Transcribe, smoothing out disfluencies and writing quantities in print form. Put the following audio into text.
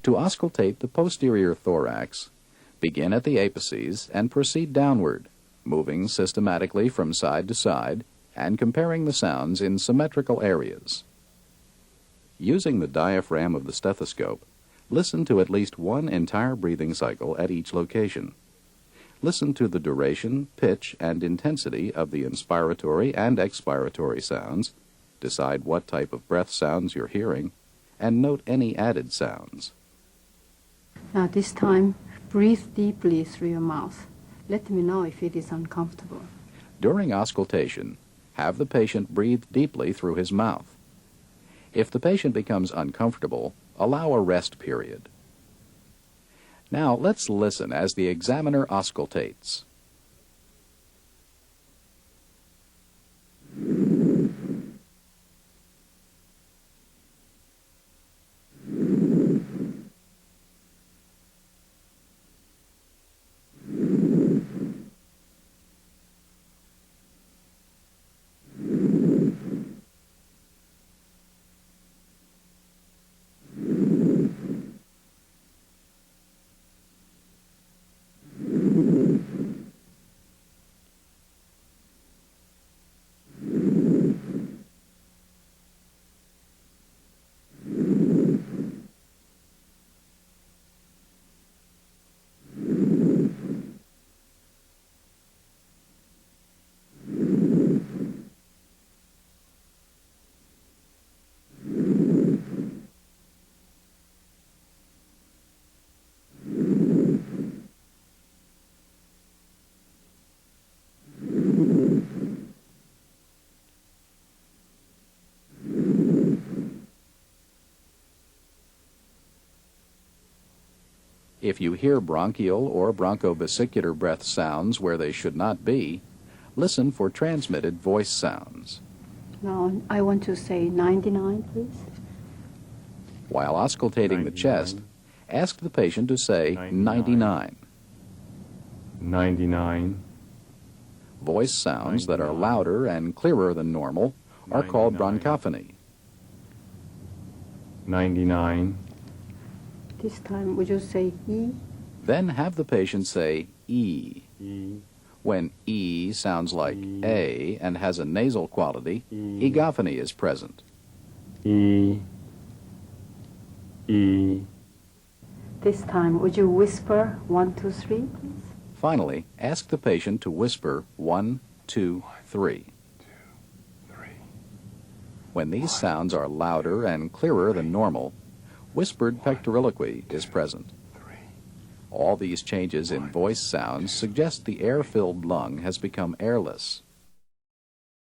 To auscultate the posterior thorax, begin at the apices and proceed downward, moving systematically from side to side and comparing the sounds in symmetrical areas. Using the diaphragm of the stethoscope, listen to at least one entire breathing cycle at each location. Listen to the duration, pitch, and intensity of the inspiratory and expiratory sounds, decide what type of breath sounds you're hearing, and note any added sounds. Now this time, breathe deeply through your mouth. Let me know if it is uncomfortable. During auscultation, have the patient breathe deeply through his mouth. If the patient becomes uncomfortable, allow a rest period. Now let's listen as the examiner auscultates. If you hear bronchial or bronchovesicular breath sounds where they should not be, listen for transmitted voice sounds. Now I want to say 99, please. While auscultating the chest, ask the patient to say 99. 99. Voice sounds that are louder and clearer than normal are called bronchophony. 99. This time, would you say E? Then have the patient say E. E. When E sounds like E. A and has a nasal quality, E. egophony is present. E. E. This time, would you whisper 1, 2, 3, please? Finally, ask the patient to whisper 1, 2, 3. 2, 3. When these sounds are louder and clearer than normal, whispered pectoriloquy is present. 3. All these changes in voice sounds suggest the air-filled lung has become airless.